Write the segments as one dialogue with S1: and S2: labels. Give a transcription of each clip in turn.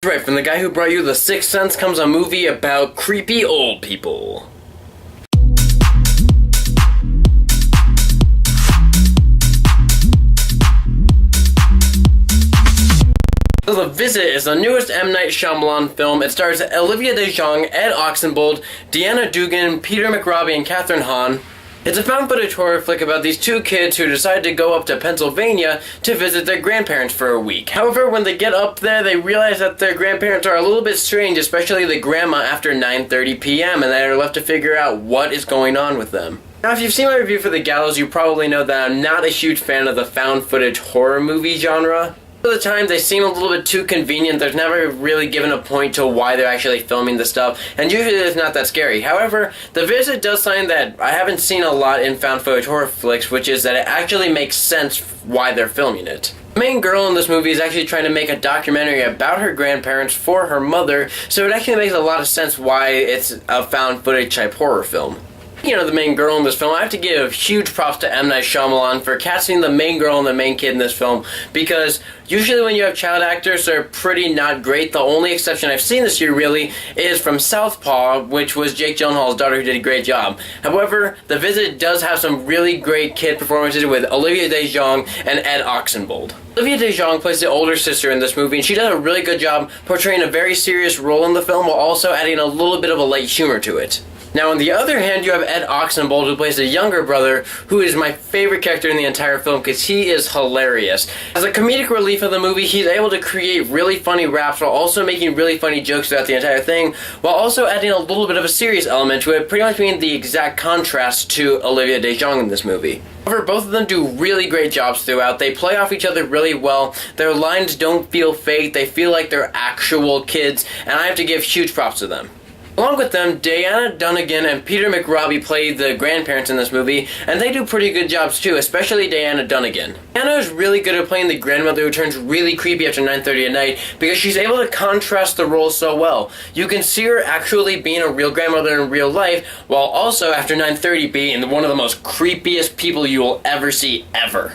S1: Right, from the guy who brought you The Sixth Sense comes a movie about creepy old people. So The Visit is the newest M. Night Shyamalan film. It stars Olivia DeJonge, Ed Oxenbould, Deanna Dugan, Peter McRobbie, and Kathryn Hahn. It's a found-footage horror flick about these two kids who decide to go up to Pennsylvania to visit their grandparents for a week. However, when they get up there, they realize that their grandparents are a little bit strange, especially the grandma after 9:30 p.m., and they're left to figure out what is going on with them. Now, if you've seen my review for The Gallows, you probably know that I'm not a huge fan of the found-footage horror movie genre. Most of the time, they seem a little bit too convenient. There's never really given a point to why they're actually filming the stuff, and usually it's not that scary. However, The Visit does something that I haven't seen a lot in found footage horror flicks, which is that it actually makes sense why they're filming it. The main girl in this movie is actually trying to make a documentary about her grandparents for her mother, so it actually makes a lot of sense why it's a found footage type horror film. The main girl in this film, I have to give huge props to M. Night Shyamalan for casting the main girl and the main kid in this film, because usually when you have child actors, they're pretty not great. The only exception I've seen this year, really, is from Southpaw, which was Jake Gyllenhaal's daughter, who did a great job. However, The Visit does have some really great kid performances with Olivia DeJonge and Ed Oxenbould. Olivia DeJonge plays the older sister in this movie, and she does a really good job portraying a very serious role in the film while also adding a little bit of a light humor to it. Now, on the other hand, you have Ed Oxenbould, who plays the younger brother, who is my favorite character in the entire film because he is hilarious. As a comedic relief of the movie, he's able to create really funny raps while also making really funny jokes throughout the entire thing, while also adding a little bit of a serious element to it, pretty much being the exact contrast to Olivia DeJonge in this movie. However, both of them do really great jobs throughout. They play off each other really well. Their lines don't feel fake. They feel like they're actual kids, and I have to give huge props to them. Along with them, Deanna Dugan and Peter McRobbie play the grandparents in this movie, and they do pretty good jobs too, especially Deanna Dugan. Deanna is really good at playing the grandmother who turns really creepy after 9:30 at night because she's able to contrast the roles so well. You can see her actually being a real grandmother in real life, while also after 9:30 being one of the most creepiest people you will ever see ever.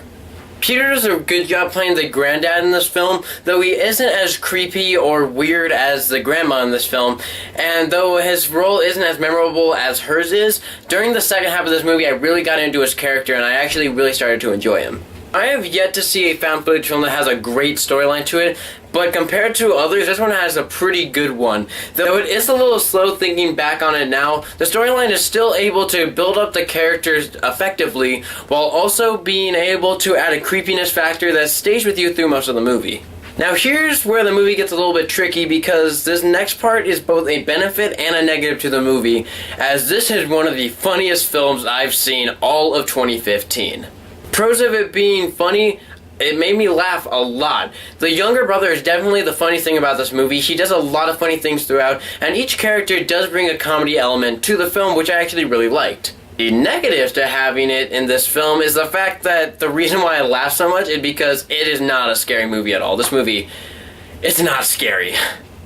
S1: Peter does a good job playing the granddad in this film, though he isn't as creepy or weird as the grandma in this film, and though his role isn't as memorable as hers is, during the second half of this movie I really got into his character and I actually really started to enjoy him. I have yet to see a found footage film that has a great storyline to it, but compared to others, this one has a pretty good one. Though it is a little slow thinking back on it now, the storyline is still able to build up the characters effectively, while also being able to add a creepiness factor that stays with you through most of the movie. Now here's where the movie gets a little bit tricky, because this next part is both a benefit and a negative to the movie, as this is one of the funniest films I've seen all of 2015. Pros of it being funny, it made me laugh a lot. The younger brother is definitely the funny thing about this movie. He does a lot of funny things throughout, and each character does bring a comedy element to the film, which I actually really liked. The negatives to having it in this film is the fact that the reason why I laugh so much is because it is not a scary movie at all. This movie, it's not scary.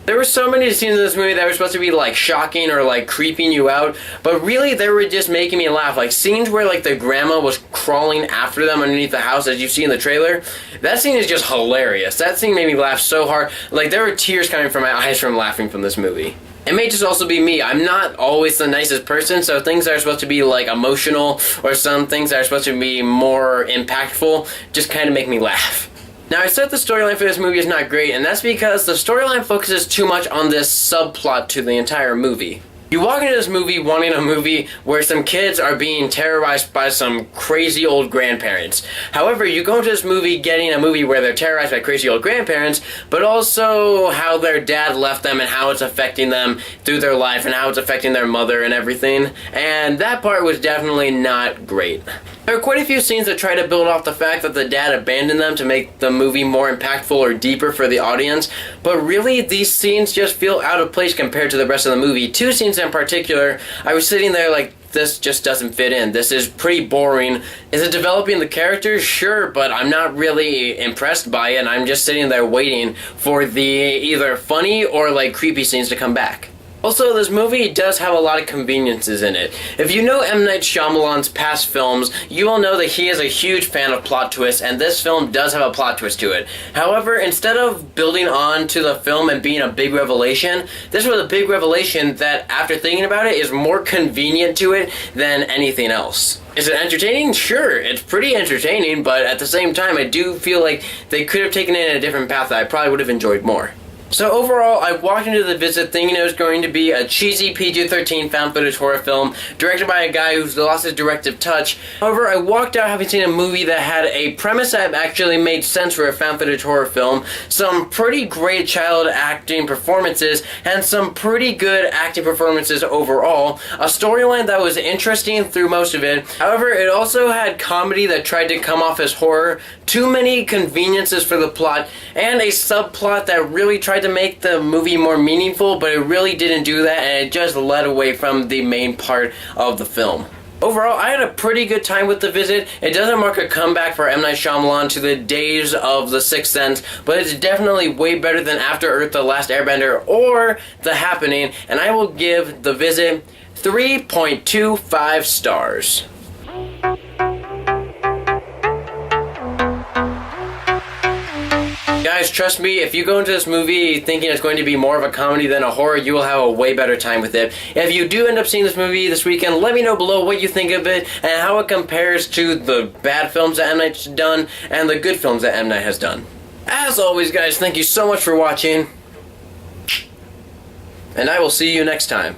S1: There were so many scenes in this movie that were supposed to be like shocking or like creeping you out, but really they were just making me laugh. Like scenes where like the grandma was crawling after them underneath the house, as you see in the trailer. That scene is just hilarious. That scene made me laugh so hard. Like there were tears coming from my eyes from laughing from this movie. It may just also be me. I'm not always the nicest person, so things that are supposed to be like emotional or some things that are supposed to be more impactful just kind of make me laugh. Now, I said the storyline for this movie is not great, and that's because the storyline focuses too much on this subplot to the entire movie. You walk into this movie wanting a movie where some kids are being terrorized by some crazy old grandparents. However, you go into this movie getting a movie where they're terrorized by crazy old grandparents, but also how their dad left them and how it's affecting them through their life and how it's affecting their mother and everything. And that part was definitely not great. There are quite a few scenes that try to build off the fact that the dad abandoned them to make the movie more impactful or deeper for the audience, but really these scenes just feel out of place compared to the rest of the movie. Two scenes in particular, I was sitting there like, this just doesn't fit in. This is pretty boring. Is it developing the characters? Sure, but I'm not really impressed by it, and I'm just sitting there waiting for the either funny or like creepy scenes to come back. Also, this movie does have a lot of conveniences in it. If you know M. Night Shyamalan's past films, you will know that he is a huge fan of plot twists, and this film does have a plot twist to it. However, instead of building on to the film and being a big revelation, this was a big revelation that, after thinking about it, is more convenient to it than anything else. Is it entertaining? Sure, it's pretty entertaining, but at the same time, I do feel like they could have taken it in a different path that I probably would have enjoyed more. So overall, I walked into the visit thinking it was going to be a cheesy PG-13 found footage horror film directed by a guy who's lost his directive touch. However, I walked out having seen a movie that had a premise that actually made sense for a found footage horror film, some pretty great child acting performances, and some pretty good acting performances overall, a storyline that was interesting through most of it. However, it also had comedy that tried to come off as horror, too many conveniences for the plot, and a subplot that really tried to make the movie more meaningful, but it really didn't do that, and it just led away from the main part of the film. Overall, I had a pretty good time with The Visit. It doesn't mark a comeback for M. Night Shyamalan to the days of The Sixth Sense, but it's definitely way better than After Earth, The Last Airbender, or The Happening, and I will give The Visit 3.25 stars. Guys, trust me, if you go into this movie thinking it's going to be more of a comedy than a horror, you will have a way better time with it. If you do end up seeing this movie this weekend, let me know below what you think of it and how it compares to the bad films that M. Night's done and the good films that M. Night has done. As always, guys, thank you so much for watching, and I will see you next time.